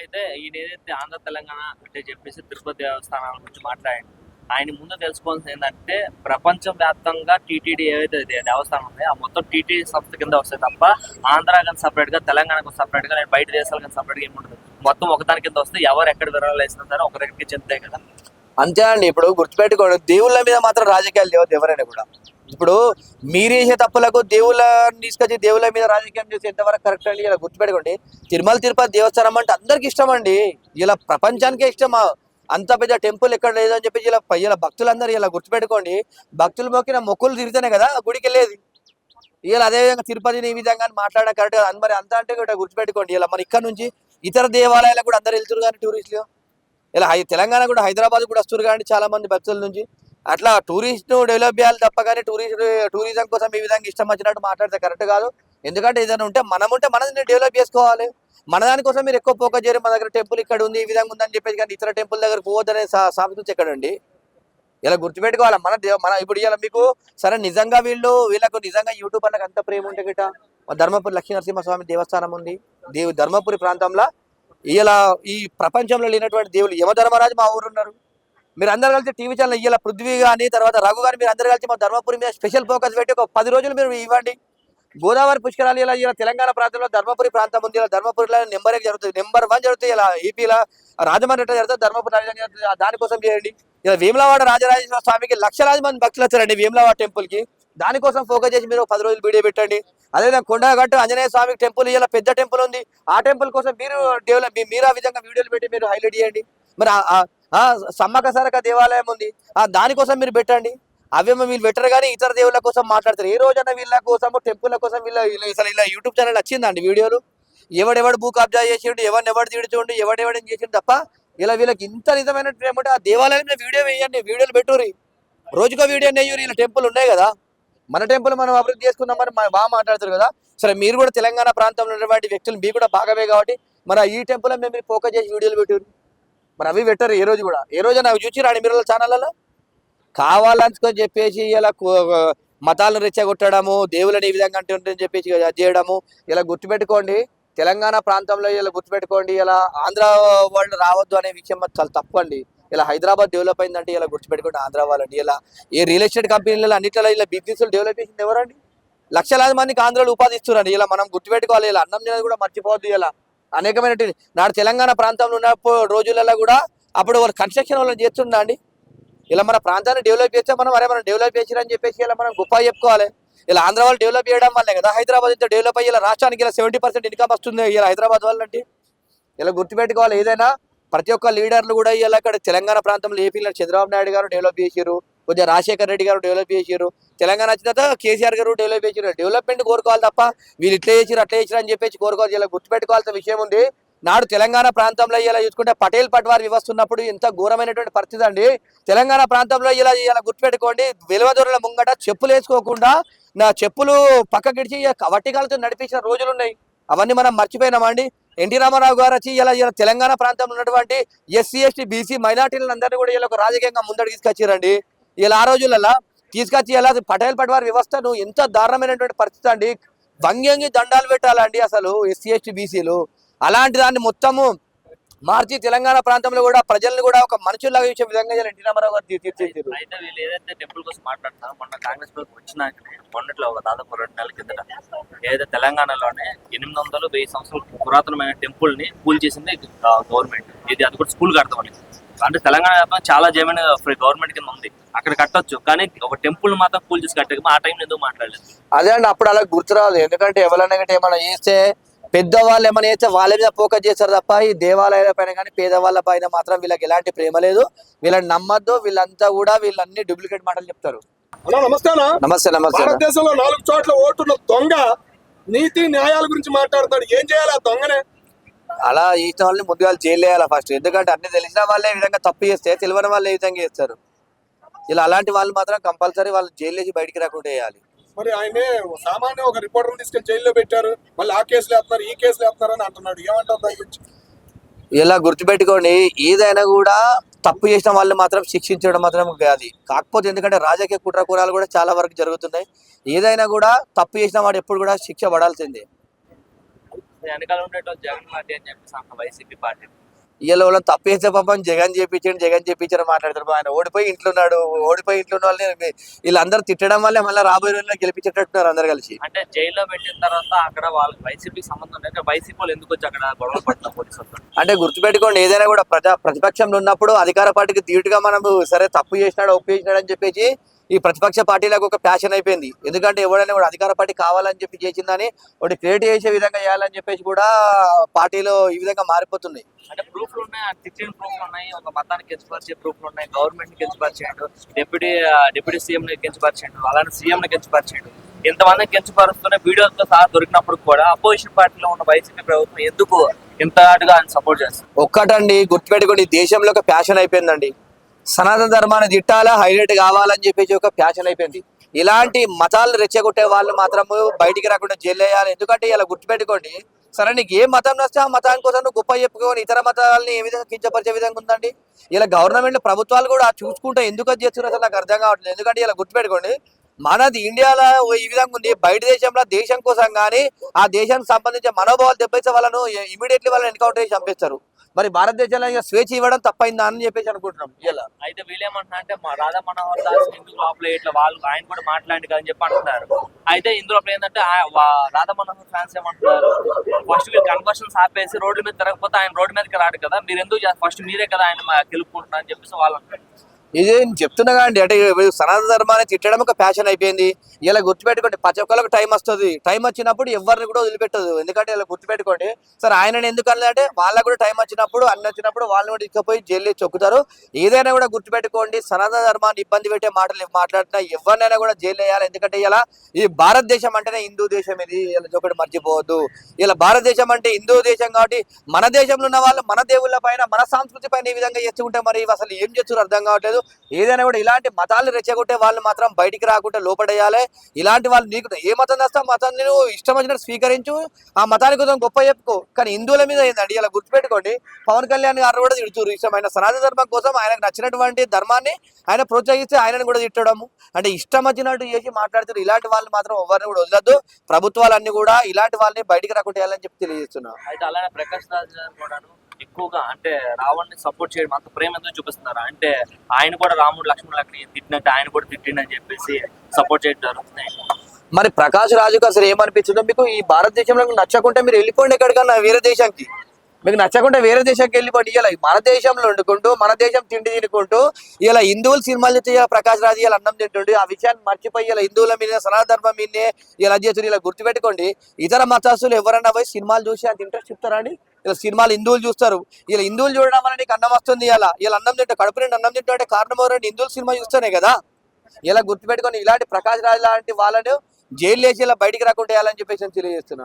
అయితే ఈయన ఏదైతే ఆంధ్ర తెలంగాణ అంటే చెప్పేసి తిరుపతి దేవస్థానాల గురించి మాట్లాడండి. ఆయన ముందు తెలుసుకోవాల్సింది ఏంటంటే ప్రపంచ వ్యాప్తంగా టీటీడీ ఏదైతే దేవస్థానం ఉందో ఆ మొత్తం టీటీడీ సంస్థ కింద వస్తాయి తప్ప ఆంధ్ర కానీ సపరేట్ గా తెలంగాణకు సపరేట్ గా బయట దేశాలు కానీ సపరేట్ గా ఏముండదు. మొత్తం ఒకదాని కింద వస్తే ఎవరు ఎక్కడ విరాళాలు వేసినా సరే ఒక దగ్గరికి చెందుతాయి కదా. అంతే అండి. ఇప్పుడు గుర్తుపెట్టుకోండి, దేవుళ్ళ మీద మాత్రం రాజకీయాలు లేవద్దు ఎవరైనా కూడా. ఇప్పుడు మీరు చేసే తప్పులకు దేవుళ్ళని తీసుకొచ్చి దేవుళ్ళ మీద రాజకీయం చేసి ఎంతవరకు కరెక్ట్ అండి? ఇలా గుర్తుపెట్టుకోండి, తిరుమల తిరుపతి దేవస్థానం అంటే అందరికి ఇష్టం అండి. ఇలా ప్రపంచానికే ఇష్టం. అంత పెద్ద టెంపుల్ ఎక్కడ లేదని చెప్పి ఇలా భక్తులందరూ ఇలా గుర్తుపెట్టుకోండి, భక్తులు మొక్కిన మొక్కులు తిరిగితేనే కదా గుడికి వెళ్ళేది. ఇలా అదేవిధంగా తిరుపతిని ఈ విధంగా మాట్లాడడం కరెక్ట్ కదా. మరి అంత అంటే కూడా గుర్తుపెట్టుకోండి, ఇలా మన ఇక్కడ నుంచి ఇతర దేవాలయాలకు కూడా అందరు వెళ్తున్నారు కానీ టూరిస్టులు. ఇలా తెలంగాణ కూడా హైదరాబాద్ కూడా వస్తారు కానీ చాలా మంది భక్తుల నుంచి. అట్లా టూరిస్ట్ డెవలప్ చేయాలి తప్ప కానీ టూరిజం కోసం ఈ విధంగా ఇష్టం వచ్చినట్టు మాట్లాడితే కరెక్ట్ కాదు. ఎందుకంటే ఏదైనా ఉంటే మనల్ని డెవలప్ చేసుకోవాలి. మన దానికోసం మీరు ఎక్కువ ఫోకస్ చేయరు. మన దగ్గర టెంపుల్ ఇక్కడ ఉంది, ఈ విధంగా ఉందని చెప్పేసి కానీ ఇతర టెంపుల్ దగ్గర పోవద్దనే సామెత ఎక్కడండి? ఇలా గుర్తుపెట్టుకోవాలి. మన ఇప్పుడు ఇలా మీకు సరే నిజంగా వీళ్ళకు నిజంగా యూట్యూబ్ అన్నకు అంత ప్రేమ ఉంటే గిట ధర్మపురి లక్ష్మీ నరసింహస్వామి దేవస్థానం ఉంది. ధర్మపురి ప్రాంతంలో ఇలా ఈ ప్రపంచంలో లేనటువంటి దేవులు యమధర్మరాజు మా ఊరు ఉన్నారు. మీరు అందరు కలిసి టీవీ ఛానల్ ఇలా పృథ్వీ కానీ తర్వాత రఘు కానీ మీరు అందరు కలిసి మా ధర్మపురి మీద స్పెషల్ ఫోకస్ పెట్టి ఒక 10 రోజులు మీరు ఇవ్వండి. గోదావరి పుష్కరాలు ఇలా తెలంగాణ ప్రాంతంలో ధర్మపురి ప్రాంతం ఉంది. ఇలా ధర్మపురిలో నెంబర్ 1 జరుగుతుంది, నెంబర్ 1 జరుగుతుంది. ఇలా ఏపీలో రాజమండ్రి ఎట్లా జరుగుతుంది, ధర్మపురి జరుగుతుంది. దానికోసం చేయండి. ఇలా వేములవాడ రాజరాజేశ్వర స్వామికి లక్షలాది మంది భక్తులు వచ్చారండి వేములవాడ టెంపుల్ కి. దానికోసం ఫోకస్ చేసి మీరు 10 రోజులు వీడియో పెట్టండి. అదేవిధంగా కొండగట్టు ఆంజనేయ స్వామి టెంపుల్ ఇలా పెద్ద టెంపుల్ ఉంది. ఆ టెంపుల్ కోసం మీరు ఆ విధంగా వీడియోలు పెట్టి మీరు హైలైట్ చేయండి. మరి సమ్మక సారక దేవాలయం ఉంది, దానికోసం మీరు పెట్టండి. అవేమో వీళ్ళు పెట్టరు కానీ ఇతర దేవుళ్ళ కోసం మాట్లాడతారు. ఏ రోజైనా వీళ్ళ కోసం టెంపుల్ల కోసం ఇలా యూట్యూబ్ ఛానల్ వచ్చిందండి వీడియోలు. ఎవడెవడు భూ కబ్జా చేసిండు, ఎవడు తీడు చూడండి, ఎవడెవడని చేసిండు తప్ప ఇలా వీళ్ళకి ఇంత నిజమైన ఏమంటే ఆ దేవాలయం మీద వీడియో వేయండి, వీడియోలు పెట్టుర్రి, రోజుకో వీడియో నెయ్యూరి. ఇలా టెంపుల్ ఉన్నాయి కదా, మన టెంపుల్ మనం అభివృద్ధి చేసుకుందామని బాగా మాట్లాడతారు కదా. సరే మీరు కూడా తెలంగాణ ప్రాంతంలో ఉన్నటువంటి వ్యక్తులు మీకు కూడా భాగమే కాబట్టి మరి ఈ టెంపుల్ మీద మీరు ఫోకస్ చేసి వీడియోలు పెట్టుర్రి. మరి అవి పెట్టరు ఏ రోజు కూడా. ఏ రోజు నాకు చూసి రాండి మీరు ఛానళ్ళలో కావాలనుకొని చెప్పేసి ఇలా మతాలను రెచ్చగొట్టడము, దేవులని ఈ విధంగా అంటుందని చెప్పేసి చేయడము. ఇలా గుర్తుపెట్టుకోండి, తెలంగాణ ప్రాంతంలో ఇలా గుర్తుపెట్టుకోండి, ఇలా ఆంధ్ర వాళ్ళు రావద్దు అనే విషయం చాలా తప్పు అండి. ఇలా హైదరాబాద్ డెవలప్ అయిందంటే ఇలా గుర్తుపెట్టుకోండి ఆంధ్ర వాళ్ళండి. ఇలా ఏ రియల్ ఎస్టేట్ కంపెనీలలో అన్నింటిలో ఇలా బిజినెస్లు డెవలప్ చేసింది ఎవరండి? లక్షలాది మందికి ఆంధ్రాలో ఉపాధి ఇస్తున్నారండి. ఇలా మనం గుర్తుపెట్టుకోవాలి. ఇలా అన్నం తినేది కూడా మర్చిపోవద్దు. ఇలా అనేకమైన నాడు తెలంగాణ ప్రాంతంలో ఉన్న రోజులలో కూడా అప్పుడు వాళ్ళు కన్స్ట్రక్షన్ వాళ్ళని చేస్తుండ అండి. ఇలా మన ప్రాంతాన్ని డెవలప్ చేస్తే మనం డెవలప్ చేసిరని చెప్పేసి ఇలా మనం గొప్ప చెప్పుకోవాలి. ఇలా ఆంధ్ర వాళ్ళు డెవలప్ చేయడం వల్లే కదా హైదరాబాద్ ఇంత డెవలప్ అయ్యి ఇలా రాష్ట్రానికి ఇలా 70% ఇన్కమ్ వస్తుంది ఇలా హైదరాబాద్ వాళ్ళంటే. ఇలా గుర్తుపెట్టుకోవాలి. ఏదైనా ప్రతి ఒక్క లీడర్లు కూడా ఇలా ఇక్కడ తెలంగాణ ప్రాంతంలో ఏపీలో చంద్రబాబు నాయుడు గారు డెవలప్ చేసారు, కొద్దిగా రాజశేఖర్ రెడ్డి గారు డెవలప్ చేసారు, తెలంగాణ వచ్చిన తర్వాత కేసీఆర్ గారు డెవలప్ చేసారు. డెవలప్మెంట్ కోరుకోవాలి తప్ప వీళ్ళు ఇట్లా చేసారు అట్లా చేసారు అని చెప్పేసి కోరుకోవాలి. ఇలా గుర్తుపెట్టుకోవాల్సిన విషయం ఉంది. నాడు తెలంగాణ ప్రాంతంలో ఇలా చూసుకుంటే పటేల్ పట్వార్ వ్యవస్థ ఉన్నప్పుడు ఎంత ఘోరమైనటువంటి పరిస్థితి అండి. తెలంగాణ ప్రాంతంలో ఇలా గుర్తుపెట్టుకోండి, వెలువదూరుల ముంగట చెప్పులు వేసుకోకుండా నా చెప్పులు పక్కకిడిచి వట్టికాలతో నడిపించిన రోజులు ఉన్నాయి. అవన్నీ మనం మర్చిపోయినామండి. ఎన్టీ రామారావు గారు వచ్చి ఇలా తెలంగాణ ప్రాంతంలో ఉన్నటువంటి ఎస్సీ ఎస్టీ బీసీ మైనార్టీలను అందరినీ కూడా ఇలా ఒక రాజకీయంగా ముందడు తీసుకొచ్చారండి. ఇలా ఆ రోజులలో తీసుకొచ్చి ఇలా పటేల్ పట్వార్ వ్యవస్థను ఎంత దారుణమైనటువంటి పరిస్థితి అండి. వంగి దండాలు పెట్టాలండి అసలు ఎస్సీ ఎస్టీ బీసీలు. అలాంటి దాన్ని మొత్తము మార్చి తెలంగాణ ప్రాంతంలో కూడా ప్రజల్ని కూడా ఒక మనుషుల్లాగా ఇచ్చే విధంగా ఎన్టీ రామారావు గారు తీర్చిదిద్దారు. అయితే వీళ్ళు ఏదైతే టెంపుల్ కోసం మాట్లాడుతారో మొన్న కాంగ్రెస్ ప్రభుత్వం వచ్చినాకనే మొన్నట్లో ఒక దాదాపు 2 నెలల కిందట ఏదైతే తెలంగాణలోనే 800-1000 సంవత్సరాల పురాతనమైన టెంపుల్ ని కూల్ చేసింది గవర్నమెంట్. అది కూడా స్కూల్ కడతామని. అంటే తెలంగాణ చాలా జమీన్ గవర్నమెంట్ కింద ఉంది, అక్కడ కట్టొచ్చు. కానీ ఒక టెంపుల్ మాత్రం కూల్ చేసి కట్టక ఆ టైం ఎందుకు మాట్లాడలేదు? అదే అండి, అప్పుడు అలా గుర్తురాదు. ఎందుకంటే ఎవరైనా ఏమైనా చేస్తే పెద్దవాళ్ళు ఏమైనా చేస్తే వాళ్ళ మీద ఫోకస్ చేస్తారు తప్ప ఈ దేవాలయాల పైన కానీ పేదవాళ్ళ పైన మాత్రం వీళ్ళకి ఎలాంటి ప్రేమ లేదు. వీళ్ళని నమ్మద్దు. వీళ్ళంతా కూడా వీళ్ళన్ని డూప్లికేట్ మాటలు చెప్తారు. నమస్తే. నమస్తే. భారతదేశంలో 4 చోట్ల ఓటున్న దొంగ నీతి న్యాయాల గురించి మాట్లాడతాడు. ఏం చేయాలి ఆ దొంగనే? అలా చేసిన వాళ్ళని ముందుగా జైలు వేయాలి ఫస్ట్. ఎందుకంటే అన్ని తెలిసిన వాళ్ళే ఈ విధంగా తప్పు చేస్తే తెలియని వాళ్ళు ఏ విధంగా చేస్తారు. ఇలా అలాంటి వాళ్ళు మాత్రం కంపల్సరీ వాళ్ళు జైలు వేసి బయటికి రాకుండా వేయాలి. మరి ఆయనే సామాన్య ఒక రిపోర్టర్ తీసుకెళ్లి జైల్లో పెట్టారు, మళ్ళీ ఆ కేసులు వేస్తున్నారు ఈ కేసులు వేస్తున్నారు అని అంటున్నాడు. ఏమంటారు దాని గురించి? ఇలా గుర్తుపెట్టుకోండి, ఏదైనా కూడా తప్పు చేసిన వాళ్ళని మాత్రం శిక్షించడం మాత్రం అది కాకపోతే, ఎందుకంటే రాజకీయ కుట్రకూరాలు కూడా చాలా వరకు జరుగుతున్నాయి. ఏదైనా కూడా తప్పు చేసిన వాడు ఎప్పుడు కూడా శిక్ష పడాల్సిందే. వెనకాల ఉండేటోళ్ళు జగన్ పార్టీ అని చెప్పేసి అంత వైసీపీ పార్టీ. వీళ్ళ వాళ్ళని తప్పు చేసే పాపం జగన్ చేపించారు మాట్లాడతారు. ఆయన ఓడిపోయి ఇంట్లో ఉన్నాడు, ఓడిపోయి ఇంట్లో ఉన్న వాళ్ళని వీళ్ళందరూ తిట్టడం వల్లే మళ్ళీ రాబోయే రోజుల్లో గెలిపించేటట్టున్నారు అందరు కలిసి. అంటే జైల్లో పెట్టిన తర్వాత అక్కడ వాళ్ళకి వైసీపీకి సంబంధం లేదు, వైసీపీ వాళ్ళు ఎందుకు వచ్చి అక్కడ గొడవ పడుతున్నారు పోలీసులతో? అంటే గుర్తుపెట్టుకోండి, ఏదైనా కూడా ప్రతిపక్షంలో ఉన్నప్పుడు అధికార పార్టీకి ధీటుగా మనము సరే తప్పు చేసినాడు ఒప్పు చేసినాడు అని చెప్పేసి ఈ ప్రతిపక్ష పార్టీలకు ఒక ప్యాషన్ అయిపోయింది. ఎందుకంటే ఎవడైనా కూడా అధికార పార్టీ కావాలని చెప్పి చేసిందని ఒకటి క్రియేట్ చేసే విధంగా చేయాలని చెప్పేసి కూడా పార్టీలో ఈ విధంగా మారిపోతున్నాయి. అంటే ప్రూఫ్లు ఉన్నాయి, తిట్టిన ప్రూఫ్లు ఉన్నాయి, ఒక మతానికి కించపరిచే ప్రూఫ్లు ఉన్నాయి, గవర్నమెంట్ ని కించపరిచాడు, డిప్యూటీ సీఎం ని కించపరిచాడు, అలానే సీఎం ని కించపరిచాడు. ఇంతమంది కించపరుస్తున్న వీడియోతో సహా దొరికినప్పుడు కూడా అపోజిషన్ పార్టీలో ఉన్న వైసీపీ ప్రభుత్వం ఎందుకు ఇంత హాటుగా ఆయన సపోర్ట్ చేస్తారు? ఒక్కటండి గుర్తుపెట్టుకోండి, దేశంలో ఒక ప్యాషన్ అయిపోయిందండి. సనాతన ధర్మాన్ని తిట్టాలా, హైలైట్ కావాలని చెప్పేసి ఒక ప్యాషన్ అయిపోయింది. ఇలాంటి మతాలను రెచ్చగొట్టే వాళ్ళు మాత్రము బయటికి రాకుండా జైలు వేయాలి. ఎందుకంటే ఇలా గుర్తుపెట్టుకోండి, సరే నీకు ఏ మతం నచ్చితే ఆ మతాని కోసం నువ్వు గొప్ప చెప్పుకొని ఇతర మతాలని ఏ విధంగా కించపరిచే విధంగా ఉందండి. ఇలా గవర్నమెంట్ ప్రభుత్వాలు కూడా చూసుకుంటే ఎందుకు అది చేస్తున్నారు అసలు నాకు అర్థం కావట్లేదు. ఎందుకంటే ఇలా గుర్తుపెట్టుకోండి, మనది ఇండియాలో ఈ విధంగా ఉంది, బయట దేశంలో దేశం కోసం కానీ ఆ దేశానికి సంబంధించిన మనోభావాలు దెబ్బతే వాళ్ళను ఇమీడియట్లీ వాళ్ళని ఎన్కౌంటర్ చేసి చంపేస్తారు. మరి భారతదేశంలో స్వేచ్ఛ ఇవ్వడం తప్పైందా అని చెప్పేసి అనుకుంటున్నాం. ఇలా అయితే వీళ్ళేమంటున్నా అంటే మా రాధా మనోహర్ దాస్ హిందూ లోపల ఇట్లా వాళ్ళు ఆయన కూడా మాట్లాడి అని చెప్పి అంటున్నారు. అయితే ఇందులో ఏంటంటే రాధా మనోహర్ ఫ్యాన్స్ ఏమంటున్నారు, ఫస్ట్ మీరు కన్వర్షన్స్ ఆపేసి రోడ్డు మీద తిరగకపోతే ఆయన రోడ్డు మీదకి రాడు కదా, మీరు ఎందుకు ఫస్ట్ మీరే కదా ఆయన గెలుపుకుంటున్నారు అని చెప్పేసి వాళ్ళు అంటారు. ఇది చెప్తున్నా అండి, అంటే సనాతన ధర్మాన్ని తిట్టడం ఒక ప్యాషన్ అయిపోయింది. ఇలా గుర్తుపెట్టుకోండి, ప్రతి ఒక్కరికి టైం వస్తుంది, టైం వచ్చినప్పుడు ఎవరిని కూడా వదిలిపెట్టదు. ఎందుకంటే ఇలా గుర్తుపెట్టుకోండి, సరే ఆయనని ఎందుకు అంటే వాళ్ళకు కూడా టైం వచ్చినప్పుడు అన్ని వచ్చినప్పుడు వాళ్ళని కూడా తీసుకుపోయి జైలు చొక్కుతారు. ఏదైనా కూడా గుర్తుపెట్టుకోండి, సనాతన ధర్మాన్ని ఇబ్బంది పెట్టే మాటలు మాట్లాడినా ఎవరినైనా కూడా జైలు వేయాలి. ఎందుకంటే ఇలా ఈ భారతదేశం అంటేనే హిందూ దేశం, ఇది ఇలా ఒకటి మర్చిపోవద్దు. ఇలా భారతదేశం అంటే హిందూ దేశం కాబట్టి మన దేశంలో ఉన్న వాళ్ళు మన దేవుళ్ళ పైన మన సంస్కృతి పైన ఈ విధంగా చేస్తుంటే మరి అసలు ఏం చేస్తున్నారు అర్థం కావట్లేదు. ఏదైనా కూడా ఇలాంటి మతాలు రెచ్చగొట్టే వాళ్ళు మాత్రం బయటికి రాకుండా లోపడేయాలి. ఇలాంటి వాళ్ళు నీకు ఏ మతం తెస్తా మతాన్ని నువ్వు ఇష్టం వచ్చినట్టు స్వీకరించు, ఆ మతానికి కొంచెం గొప్ప చెప్పుకో. కానీ హిందువుల మీద ఏంటండి ఇలా గుర్తుపెట్టుకోండి, పవన్ కళ్యాణ్ గారు కూడా తిడుతున్నారు. ఇష్టమైన సనాతన ధర్మం కోసం ఆయనకు నచ్చినటువంటి ధర్మాన్ని ఆయన ప్రోత్సహిస్తే ఆయనను కూడా తిట్టడము అంటే ఇష్టం వచ్చినట్టు చేసి మాట్లాడుతున్నారు. ఇలాంటి వాళ్ళు మాత్రం ఎవరిని కూడా వదలద్దు. ప్రభుత్వాలన్నీ కూడా ఇలాంటి వాళ్ళని బయటికి రాకుండా చేయాలని చెప్పి తెలియజేస్తున్నారు. అయితే అలానే ప్రకాష్ రాజ్ గారు కూడా ఎక్కువగా అంటే రావణ్ని సపోర్ట్ చేయడం అంత ప్రేమ ఎందుకు చూపిస్తున్నారు అంటే ఆయన కూడా రాముడు లక్ష్మణుడు అక్కడ తిట్టినట్టు ఆయన కూడా తిట్టిండని చెప్పేసి సపోర్ట్ చేయడం జరుగుతున్నాయి. మరి ప్రకాష్ రాజుకు అసలు ఏమనిపించిందో, మీకు ఈ భారతదేశంలో నచ్చకుంటే మీరు వెళ్ళిపోండి ఎక్కడికన్నా వేరే దేశానికి, మీకు నచ్చకుంటే వేరే దేశానికి వెళ్ళిపోండి. ఇలా మన దేశంలో వండుకుంటూ మన దేశం తిండి తినుకుంటూ ఇలా హిందువులు సినిమాలు చూస్తే ఇలా ప్రకాష్ రాజు ఇలా అన్నం తింటుండే ఆ విషయాన్ని మర్చిపోయి ఇలా హిందువుల మీద సనాతన ధర్మం మీదే ఇలా చేస్తుంది. ఇలా గుర్తుపెట్టుకోండి, ఇతర మతస్థులు ఎవరన్నా పోయి సినిమాలు చూసి అంత ఇంట్రెస్ట్ చెప్తారా అండి? ఇలా సినిమాలు హిందువులు చూస్తారు. ఇలా హిందువులు చూడడం వల్ల నీకు అన్నం వస్తుంది. ఇలా అన్నం తింటే కడుపు నిండి అన్నం తింటూ అంటే కారణం ఎవరండి? హిందువులు సినిమా చూస్తేనే కదా. ఇలా గుర్తుపెట్టుకొని ఇలాంటి ప్రకాష్ రాజు లాంటి వాళ్ళను జైలు వేసి ఇలా బయటికి రాకుండా చేయాలని చెప్పేసి తెలియజేస్తున్నా.